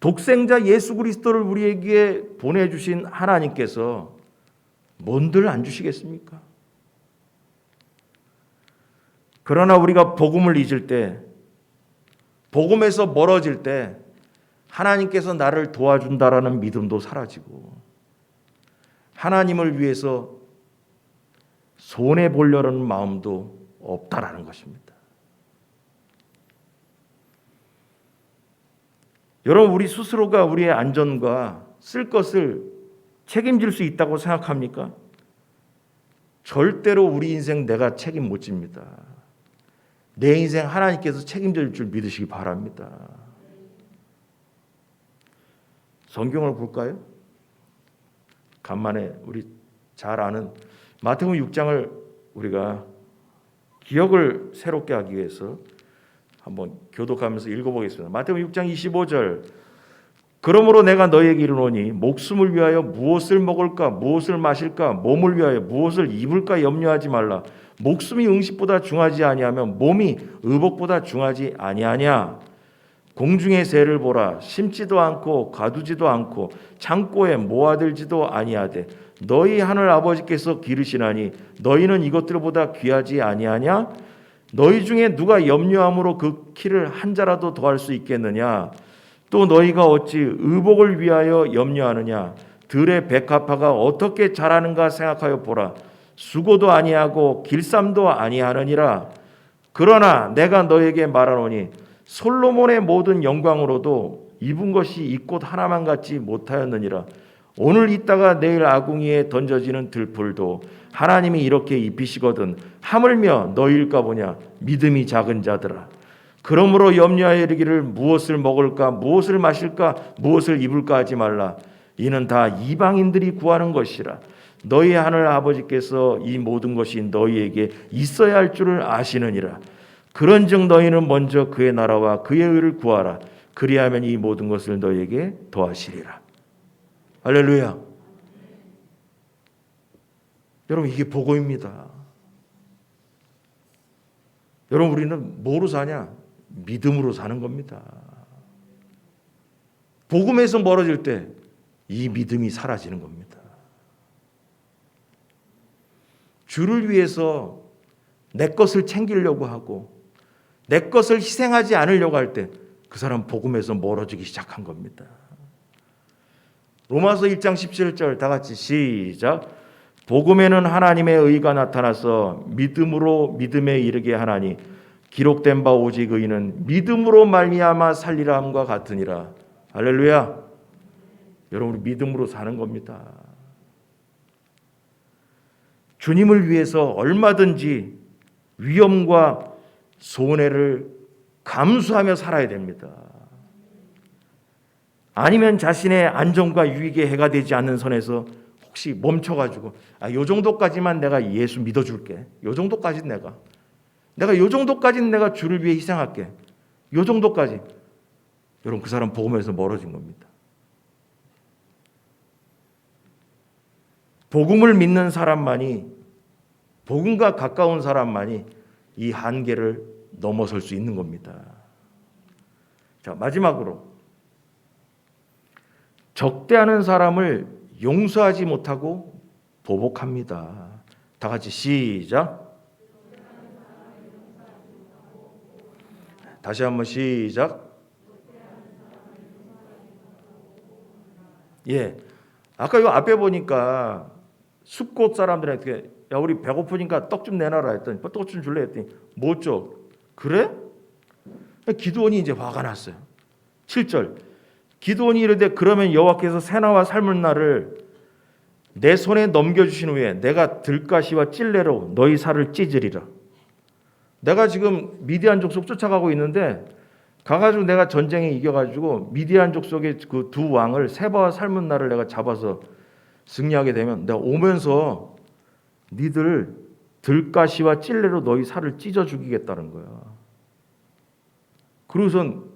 독생자 예수 그리스도를 우리에게 보내주신 하나님께서 뭔들 안 주시겠습니까? 그러나 우리가 복음을 잊을 때, 복음에서 멀어질 때 하나님께서 나를 도와준다라는 믿음도 사라지고 하나님을 위해서 손해보려는 마음도 없다라는 것입니다. 여러분, 우리 스스로가 우리의 안전과 쓸 것을 책임질 수 있다고 생각합니까? 절대로 우리 인생 내가 책임 못 집니다. 내 인생 하나님께서 책임질 줄 믿으시기 바랍니다. 성경을 볼까요? 간만에 우리 잘 아는 마태복음 6장을 우리가 기억을 새롭게 하기 위해서 한번 교독하면서 읽어보겠습니다. 마태복음 6장 25절. 그러므로 내가 너희에게 이르노니 목숨을 위하여 무엇을 먹을까 무엇을 마실까 몸을 위하여 무엇을 입을까 염려하지 말라. 목숨이 응식보다 중하지 아니하면 몸이 의복보다 중하지 아니하냐. 공중의 새를 보라. 심지도 않고 가두지도 않고 창고에 모아들지도 아니하되 너희 하늘 아버지께서 기르시나니 너희는 이것들보다 귀하지 아니하냐. 너희 중에 누가 염려함으로 그 키를 한 자라도 더할 수 있겠느냐. 또 너희가 어찌 의복을 위하여 염려하느냐. 들의 백합화가 어떻게 자라는가 생각하여 보라. 수고도 아니하고 길쌈도 아니하느니라. 그러나 내가 너에게 말하노니 솔로몬의 모든 영광으로도 입은 것이 이 꽃 하나만 같지 못하였느니라. 오늘 있다가 내일 아궁이에 던져지는 들풀도 하나님이 이렇게 입히시거든 하물며 너희일까 보냐. 믿음이 작은 자들아. 그러므로 염려하여 이르기를 무엇을 먹을까 무엇을 마실까 무엇을 입을까 하지 말라. 이는 다 이방인들이 구하는 것이라. 너희 하늘 아버지께서 이 모든 것이 너희에게 있어야 할 줄을 아시느니라. 그런즉 너희는 먼저 그의 나라와 그의 의를 구하라. 그리하면 이 모든 것을 너희에게 더하시리라. 할렐루야. 여러분, 이게 복음입니다. 여러분, 우리는 뭐로 사냐? 믿음으로 사는 겁니다. 복음에서 멀어질 때 이 믿음이 사라지는 겁니다. 주를 위해서 내 것을 챙기려고 하고 내 것을 희생하지 않으려고 할 때 그 사람 복음에서 멀어지기 시작한 겁니다. 로마서 1장 17절 다 같이 시작. 복음에는 하나님의 의가 나타나서 믿음으로 믿음에 이르게 하나니 기록된 바 오직 의인은 믿음으로 말미암아 살리라 함과 같으니라. 할렐루야. 여러분, 믿음으로 사는 겁니다. 주님을 위해서 얼마든지 위험과 손해를 감수하며 살아야 됩니다. 아니면 자신의 안전과 유익에 해가 되지 않는 선에서 혹시 멈춰가지고 요 정도까지만 내가 예수 믿어줄게. 요 정도까지 내가 요 정도까지는 내가 주를 위해 희생할게. 요 정도까지. 여러분, 그 사람 복음에서 멀어진 겁니다. 복음을 믿는 사람만이, 복음과 가까운 사람만이 이 한계를 넘어설 수 있는 겁니다. 자, 마지막으로 적대하는 사람을 용서하지 못하고 보복합니다. 다 같이 시작. 다시 한번 시작. 예, 아까 이 앞에 보니까 숫곳 사람들한테 야, 우리 배고프니까 떡 좀 내놔라 했더니 떡 좀 줄래 했더니 못 줘. 그래? 기드온이 이제 화가 났어요. 7절. 기드온이 이르되 그러면 여호와께서 새나와 삶은 날을 내 손에 넘겨주신 후에 내가 들가시와 찔레로 너희 살을 찢으리라. 내가 지금 미디안 족속 쫓아가고 있는데 가가지고 내가 전쟁에 이겨가지고 미디안 족속의 그 두 왕을 세바와 삶은 날을 내가 잡아서 승리하게 되면 내가 오면서 니들 들가시와 찔레로 너희 살을 찢어 죽이겠다는 거야. 그러고선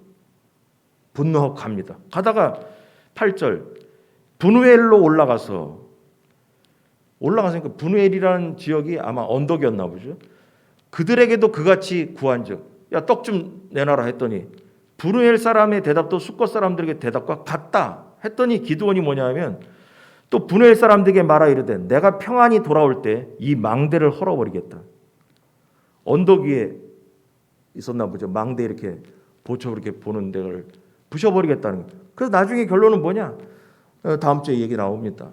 분노하고 갑니다. 가다가 8절 분우엘로 올라가서 그 분우엘이라는 지역이 아마 언덕이었나 보죠. 그들에게도 그같이 구한즉 야, 떡 좀 내놔라 했더니 분우엘 사람의 대답도 숫곳 사람들에게 대답과 같다 했더니 기드온이 뭐냐면 또 분우엘 사람들에게 말하 이르되 내가 평안히 돌아올 때 이 망대를 헐어버리겠다. 언덕 위에 있었나 보죠. 망대 이렇게 보초로 이렇게 보는 데를 부셔버리겠다는 거예요. 그래서 나중에 결론은 뭐냐? 다음 주에 얘기 나옵니다.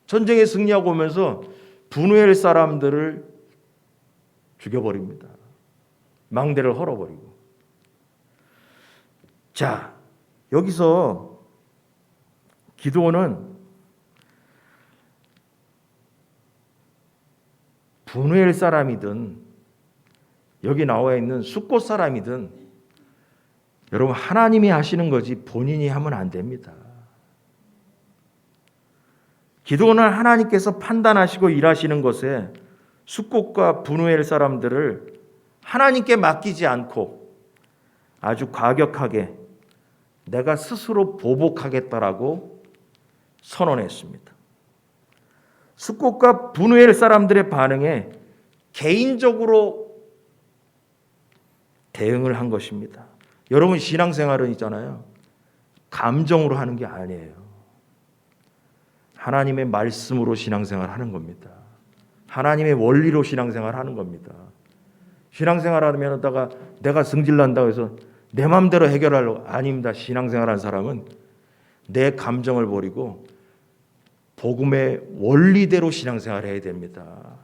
전쟁에 승리하고 오면서 분우엘 사람들을 죽여버립니다. 망대를 헐어버리고. 자, 여기서 기드온은 분우엘 사람이든 여기 나와 있는 숫곳 사람이든 여러분, 하나님이 하시는 거지 본인이 하면 안 됩니다. 기드온은 하나님께서 판단하시고 일하시는 것에 숫곳과 분우엘 사람들을 하나님께 맡기지 않고 아주 과격하게 내가 스스로 보복하겠다라고 선언했습니다. 숫곳과 분우엘 사람들의 반응에 개인적으로 대응을 한 것입니다. 여러분, 신앙생활은 있잖아요. 감정으로 하는 게 아니에요. 하나님의 말씀으로 신앙생활 하는 겁니다. 하나님의 원리로 신앙생활 하는 겁니다. 신앙생활 하면 내가 승질난다고 해서 내 마음대로 해결하려고 아닙니다. 신앙생활하는 사람은 내 감정을 버리고 복음의 원리대로 신앙생활을 해야 됩니다.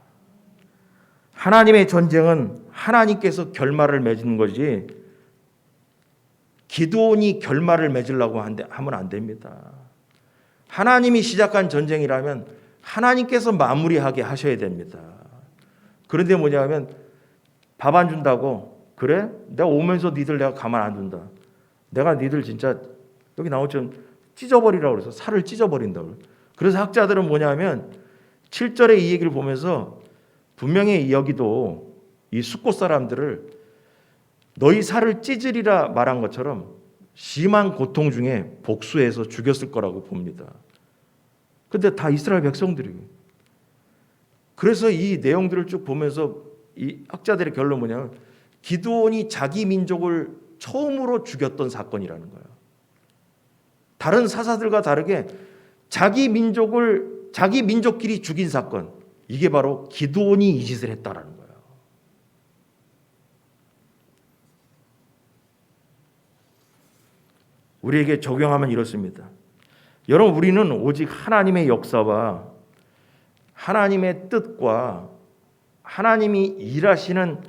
하나님의 전쟁은 하나님께서 결말을 맺는 거지 기드온이 결말을 맺으려고 하면 안 됩니다. 하나님이 시작한 전쟁이라면 하나님께서 마무리하게 하셔야 됩니다. 그런데 뭐냐면 밥 안 준다고 그래? 내가 오면서 니들 내가 가만 안 둔다. 내가 니들 진짜 여기 나오처럼 찢어버리라고 그래서 살을 찢어버린다고. 그래서 학자들은 뭐냐면 7절에 이 얘기를 보면서 분명히 여기도 이 숫곳 사람들을 너희 살을 찢으리라 말한 것처럼 심한 고통 중에 복수해서 죽였을 거라고 봅니다. 근데 다 이스라엘 백성들이에요. 그래서 이 내용들을 쭉 보면서 이 학자들의 결론은 뭐냐면 기드온이 자기 민족을 처음으로 죽였던 사건이라는 거예요. 다른 사사들과 다르게 자기 민족끼리 죽인 사건, 이게 바로 기드온이 이 짓을 했다라는 거예요. 우리에게 적용하면 이렇습니다. 여러분, 우리는 오직 하나님의 역사와 하나님의 뜻과 하나님이 일하시는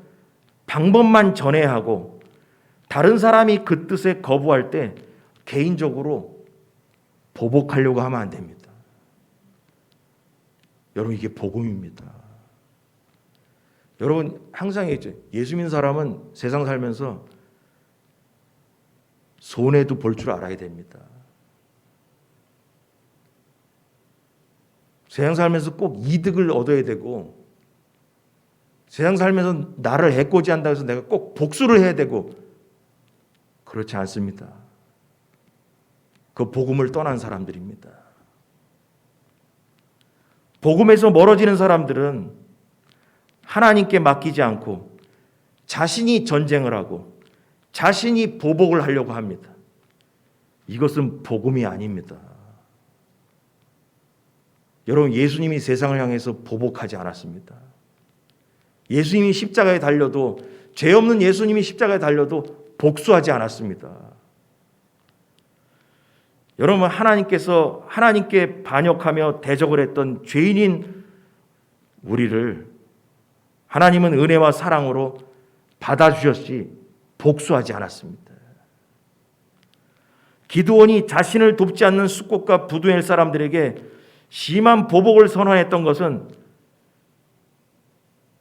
방법만 전해야 하고 다른 사람이 그 뜻에 거부할 때 개인적으로 보복하려고 하면 안 됩니다. 여러분, 이게 복음입니다. 여러분, 항상 얘기했죠. 예수 믿는 사람은 세상 살면서 손해도 볼 줄 알아야 됩니다. 세상 살면서 꼭 이득을 얻어야 되고, 세상 살면서 나를 해코지한다고 해서 내가 꼭 복수를 해야 되고, 그렇지 않습니다. 그 복음을 떠난 사람들입니다. 복음에서 멀어지는 사람들은 하나님께 맡기지 않고 자신이 전쟁을 하고 자신이 보복을 하려고 합니다. 이것은 복음이 아닙니다. 여러분, 예수님이 세상을 향해서 보복하지 않았습니다. 예수님이 십자가에 달려도, 죄 없는 예수님이 십자가에 달려도 복수하지 않았습니다. 여러분, 하나님께 반역하며 대적을 했던 죄인인 우리를 하나님은 은혜와 사랑으로 받아주셨지 복수하지 않았습니다. 기드온이 자신을 돕지 않는 숫곳과 부두엘 사람들에게 심한 보복을 선언했던 것은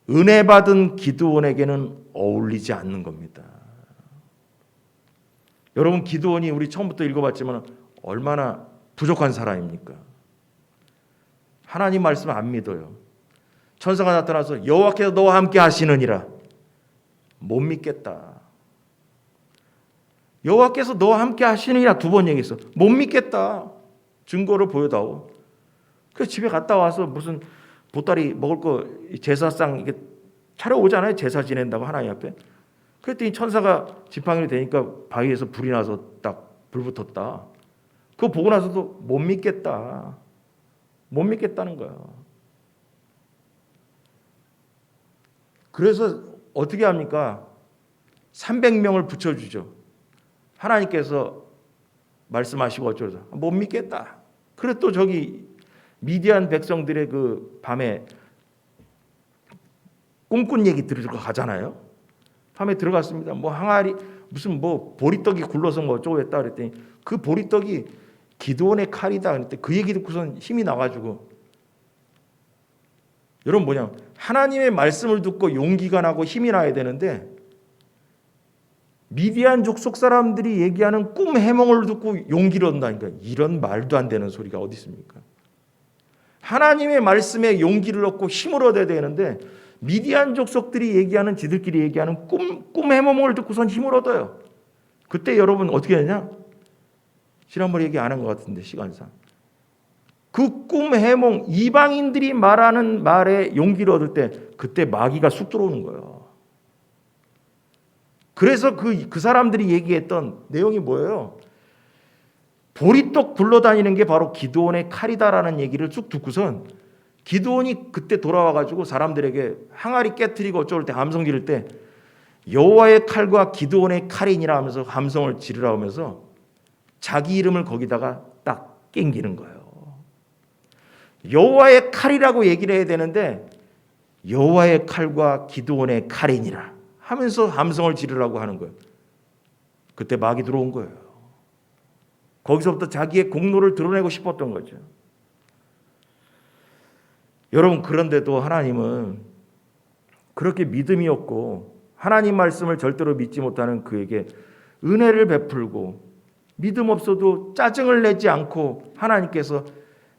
은혜 받은 기드온에게는 어울리지 않는 겁니다. 여러분, 기드온이 우리 처음부터 읽어봤지만 얼마나 부족한 사람입니까? 하나님 말씀 안 믿어요. 천사가 나타나서 여호와께서 너와 함께 하시느니라. 못 믿겠다. 여호와께서 너와 함께 하시느니라 2번 얘기했어. 못 믿겠다. 증거를 보여다오. 그래서 집에 갔다 와서 무슨 보따리 먹을 거 제사상 이게 차려오잖아요. 제사 지낸다고 하나님 앞에. 그랬더니 천사가 지팡이로 되니까 바위에서 불이 나서 딱 불 붙었다. 그거 보고 나서도 못 믿겠다. 못 믿겠다는 거야. 그래서 어떻게 합니까? 300명을 붙여주죠. 하나님께서 말씀하시고 어쩌죠. 못 믿겠다. 그래 또 저기 미디안 백성들의 그 밤에 꿈꾼 얘기 들으러 가잖아요. 밤에 들어갔습니다. 뭐 항아리 무슨 뭐 보리떡이 굴러서 뭐 어쩌고 했다 그랬더니 그 보리떡이 기드온의 칼이다. 그랬더니 그 얘기 듣고선 힘이 나가지고, 여러분 뭐냐, 하나님의 말씀을 듣고 용기가 나고 힘이 나야 되는데 미디안 족속 사람들이 얘기하는 꿈 해몽을 듣고 용기를 얻는다니까. 이런 말도 안 되는 소리가 어디 있습니까? 하나님의 말씀에 용기를 얻고 힘을 얻어야 되는데 미디안 족속들이 얘기하는, 지들끼리 얘기하는 꿈 해몽을 듣고선 힘을 얻어요. 그때 여러분 어떻게 되냐? 지난번에 얘기 안 한 것 같은데 시간상. 그 꿈 해몽, 이방인들이 말하는 말에 용기를 얻을 때 그때 마귀가 쑥 들어오는 거예요. 그래서 그 사람들이 얘기했던 내용이 뭐예요? 보리떡 굴러다니는 게 바로 기드온의 칼이다라는 얘기를 쭉 듣고선 기드온이 그때 돌아와가지고 사람들에게 항아리 깨트리고 어쩔 때 함성 지를 때 여호와의 칼과 기드온의 칼이니라 하면서 함성을 지르라 하면서 자기 이름을 거기다가 딱 낑기는 거예요. 여호와의 칼이라고 얘기를 해야 되는데 여호와의 칼과 기드온의 칼이니라 하면서 함성을 지르라고 하는 거예요. 그때 마귀 들어온 거예요. 거기서부터 자기의 공로를 드러내고 싶었던 거죠. 여러분, 그런데도 하나님은 그렇게 믿음이 없고 하나님 말씀을 절대로 믿지 못하는 그에게 은혜를 베풀고 믿음 없어도 짜증을 내지 않고 하나님께서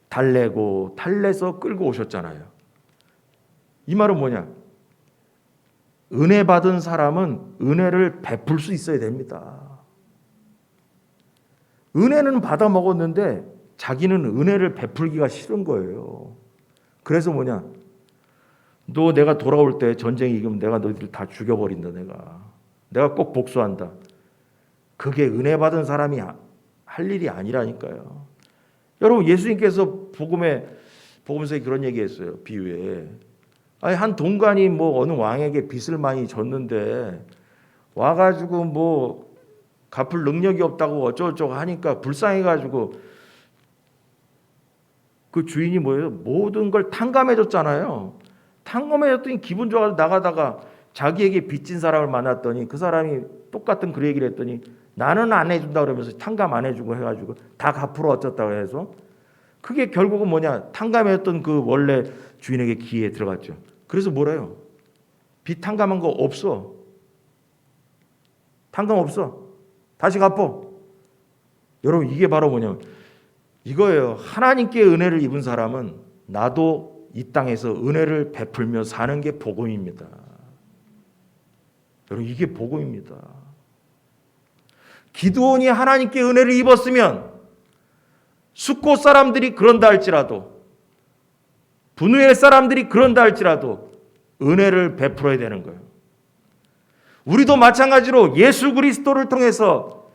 달래고 달래서 끌고 오셨잖아요. 이 말은 뭐냐? 은혜 받은 사람은 은혜를 베풀 수 있어야 됩니다. 은혜는 받아 먹었는데 자기는 은혜를 베풀기가 싫은 거예요. 그래서 뭐냐? 너 내가 돌아올 때 전쟁이 이기면 내가 너희들 다 죽여버린다. 내가 꼭 복수한다. 그게 은혜 받은 사람이 할 일이 아니라니까요. 여러분, 예수님께서 복음서에 그런 얘기했어요. 비유에. 아니, 한 동관이 뭐 어느 왕에게 빚을 많이 졌는데 와가지고 뭐 갚을 능력이 없다고 어쩌고저쩌고 하니까 불쌍해가지고 그 주인이 뭐예요? 모든 걸 탕감해줬잖아요. 탕감해줬더니 기분 좋아서 나가다가 자기에게 빚진 사람을 만났더니 그 사람이 똑같은 그 얘기를 했더니 나는 안 해준다 그러면서 탕감 안 해주고 해가지고 다 갚으러 어쩌다고 해서 그게 결국은 뭐냐? 탕감해줬던 그 원래 주인에게 기회에 들어갔죠. 그래서 뭐래요? 빚 탕감한 거 없어. 탕감 없어. 다시 갚어. 여러분, 이게 바로 뭐냐면 이거예요. 하나님께 은혜를 입은 사람은 나도 이 땅에서 은혜를 베풀며 사는 게 복음입니다. 여러분, 이게 복음입니다. 기드온이 하나님께 은혜를 입었으면 숫곳 사람들이 그런다 할지라도 분우엘 사람들이 그런다 할지라도 은혜를 베풀어야 되는 거예요. 우리도 마찬가지로 예수 그리스도를 통해서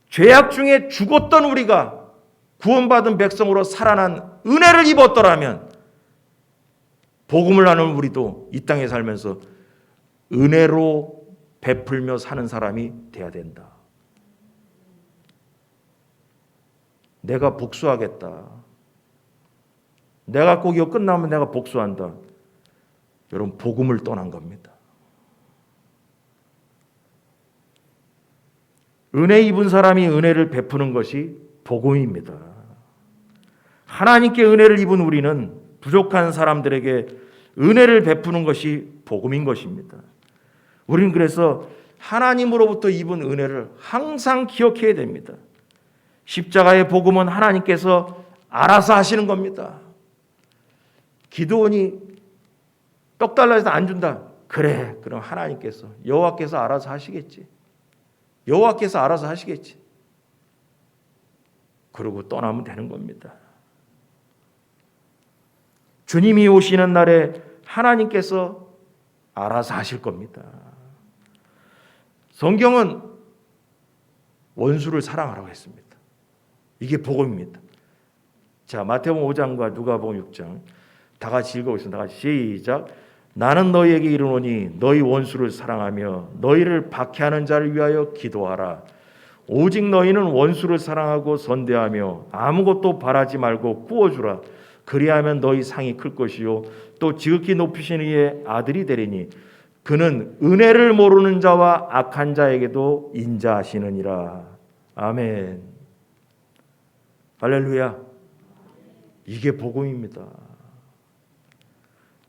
죄악 중에 죽었던 우리가 구원받은 백성으로 살아난 은혜를 입었더라면 복음을 나누는 우리도 이 땅에 살면서 은혜로 베풀며 사는 사람이 돼야 된다. 내가 복수하겠다. 내가 꼭 이거 끝나면 내가 복수한다. 여러분, 복음을 떠난 겁니다. 은혜 입은 사람이 은혜를 베푸는 것이 복음입니다. 하나님께 은혜를 입은 우리는 부족한 사람들에게 은혜를 베푸는 것이 복음인 것입니다. 우리는 그래서 하나님으로부터 입은 은혜를 항상 기억해야 됩니다. 십자가의 복음은 하나님께서 알아서 하시는 겁니다. 기드온이 떡 달라 해서 안 준다. 그래, 그럼 하나님께서 여호와께서 알아서 하시겠지. 여호와께서 알아서 하시겠지. 그러고 떠나면 되는 겁니다. 주님이 오시는 날에 하나님께서 알아서 하실 겁니다. 성경은 원수를 사랑하라고 했습니다. 이게 복음입니다. 자, 마태복음 5장과 누가복음 6장 다 같이 읽어보겠습니다. 다 같이 시작. 나는 너희에게 이르노니 너희 원수를 사랑하며 너희를 박해하는 자를 위하여 기도하라. 오직 너희는 원수를 사랑하고 선대하며 아무것도 바라지 말고 구워주라. 그리하면 너희 상이 클 것이요 또 지극히 높으신 이의 아들이 되리니 그는 은혜를 모르는 자와 악한 자에게도 인자하시느니라. 아멘. 할렐루야. 이게 복음입니다.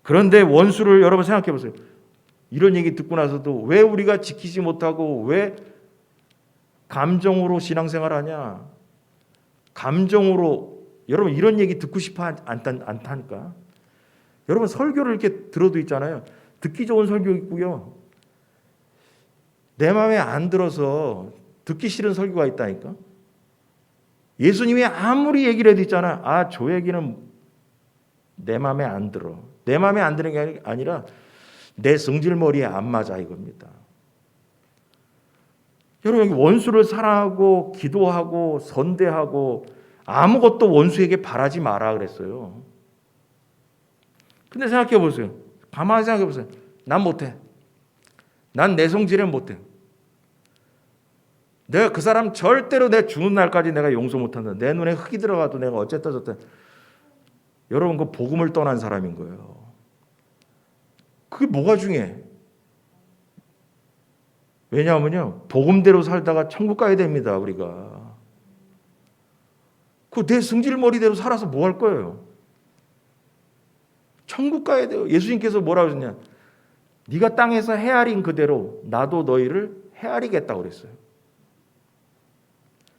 그런데 원수를 여러분 생각해 보세요. 이런 얘기 듣고 나서도 왜 우리가 지키지 못하고 왜 감정으로 신앙생활하냐? 감정으로 여러분 이런 얘기 듣고 싶어 않다니까. 여러분 설교를 이렇게 들어도 있잖아요. 듣기 좋은 설교 있고요. 내 마음에 안 들어서 듣기 싫은 설교가 있다니까. 예수님이 아무리 얘기를 해도 있잖아. 아, 저 얘기는 내 마음에 안 들어. 내 마음에 안 드는 게 아니라 내 성질머리에 안 맞아 이겁니다. 여러분 원수를 사랑하고 기도하고 선대하고 아무것도 원수에게 바라지 마라 그랬어요. 근데 생각해 보세요. 가만히 생각해 보세요. 난 못해. 난 내 성질은 못해. 내가 그 사람 절대로 내 죽는 날까지 내가 용서 못한다. 내 눈에 흙이 들어가도 내가 어쨌다 저쨌다. 여러분 그 복음을 떠난 사람인 거예요. 그게 뭐가 중요해? 왜냐하면요. 복음대로 살다가 천국 가야 됩니다. 우리가. 그 내 승질머리대로 살아서 뭐 할 거예요? 천국 가야 돼요. 예수님께서 뭐라고 하셨냐? 네가 땅에서 헤아린 그대로 나도 너희를 헤아리겠다고 그랬어요.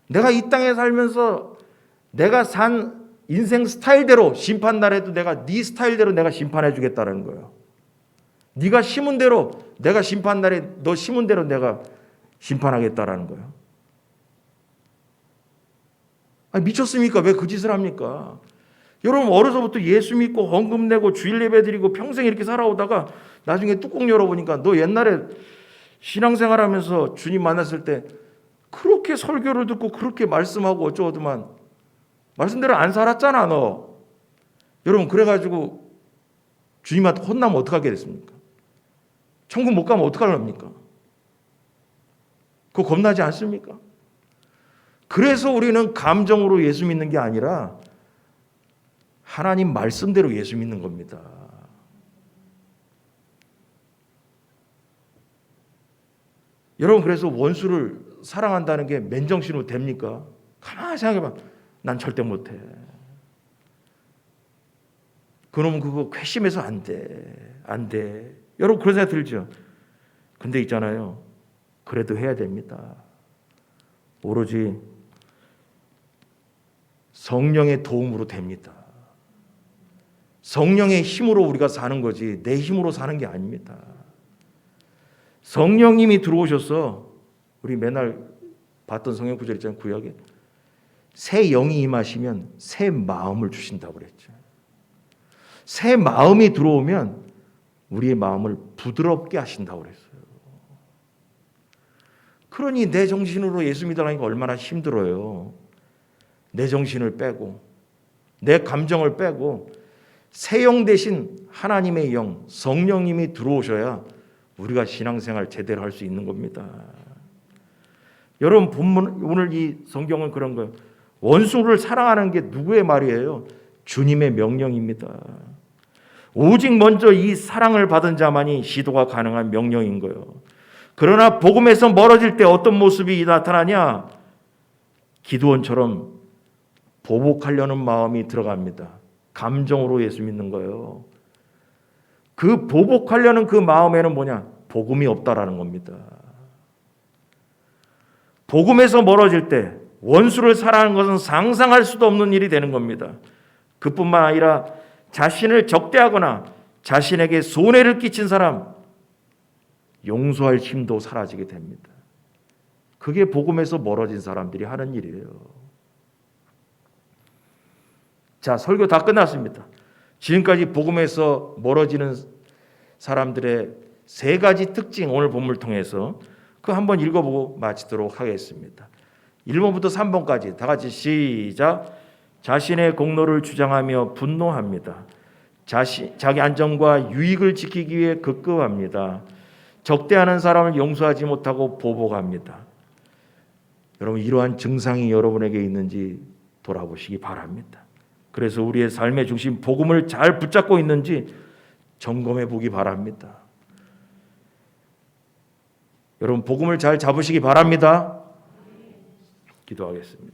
내가 이 땅에 살면서 내가 산 인생 스타일대로 심판날에도 내가 네 스타일대로 내가 심판해 주겠다는 거예요. 네가 심은 대로 내가 심판날에 너 심은 대로 내가 심판하겠다라는 거예요. 아니, 미쳤습니까? 왜 그 짓을 합니까? 여러분 어려서부터 예수 믿고 헌금 내고 주일 예배 드리고 평생 이렇게 살아오다가 나중에 뚜껑 열어보니까 너 옛날에 신앙생활하면서 주님 만났을 때 그렇게 설교를 듣고 그렇게 말씀하고 어쩌고더만 말씀대로 안 살았잖아 너. 여러분 그래가지고 주님한테 혼나면 어떡하게 됐습니까? 천국 못 가면 어떡하랍니까? 그거 겁나지 않습니까? 그래서 우리는 감정으로 예수 믿는 게 아니라 하나님 말씀대로 예수 믿는 겁니다. 여러분 그래서 원수를 사랑한다는 게 맨정신으로 됩니까? 가만히 생각해봐. 난 절대 못해. 그놈은 그거 괘씸해서 안 돼. 안 돼. 여러분 그런 생각 들죠? 근데 있잖아요. 그래도 해야 됩니다. 오로지 성령의 도움으로 됩니다. 성령의 힘으로 우리가 사는 거지 내 힘으로 사는 게 아닙니다. 성령님이 들어오셔서 우리 맨날 봤던 성경 구절 있잖아요. 구약에 새 영이 임하시면 새 마음을 주신다고 그랬죠. 새 마음이 들어오면 우리의 마음을 부드럽게 하신다고 그랬어요. 그러니 내 정신으로 예수 믿으라니까 얼마나 힘들어요. 내 정신을 빼고 내 감정을 빼고 새 영 대신 하나님의 영, 성령님이 들어오셔야 우리가 신앙생활 제대로 할 수 있는 겁니다. 여러분 본문 오늘 이 성경은 그런 거예요. 원수를 사랑하는 게 누구의 말이에요? 주님의 명령입니다. 오직 먼저 이 사랑을 받은 자만이 시도가 가능한 명령인 거예요. 그러나 복음에서 멀어질 때 어떤 모습이 나타나냐? 기드온처럼 보복하려는 마음이 들어갑니다. 감정으로 예수 믿는 거예요. 그 보복하려는 그 마음에는 뭐냐? 복음이 없다라는 겁니다. 복음에서 멀어질 때 원수를 사랑하는 것은 상상할 수도 없는 일이 되는 겁니다. 그뿐만 아니라 자신을 적대하거나 자신에게 손해를 끼친 사람 용서할 힘도 사라지게 됩니다. 그게 복음에서 멀어진 사람들이 하는 일이에요. 자, 설교 다 끝났습니다. 지금까지 복음에서 멀어지는 사람들의 세 가지 특징 오늘 본문을 통해서 그 한번 읽어보고 마치도록 하겠습니다. 1번부터 3번까지 다 같이 시작. 자신의 공로를 주장하며 분노합니다. 자기 안전과 유익을 지키기 위해 급급합니다. 적대하는 사람을 용서하지 못하고 보복합니다. 여러분 이러한 증상이 여러분에게 있는지 돌아보시기 바랍니다. 그래서 우리의 삶의 중심 복음을 잘 붙잡고 있는지 점검해 보기 바랍니다. 여러분 복음을 잘 잡으시기 바랍니다. 기도하겠습니다.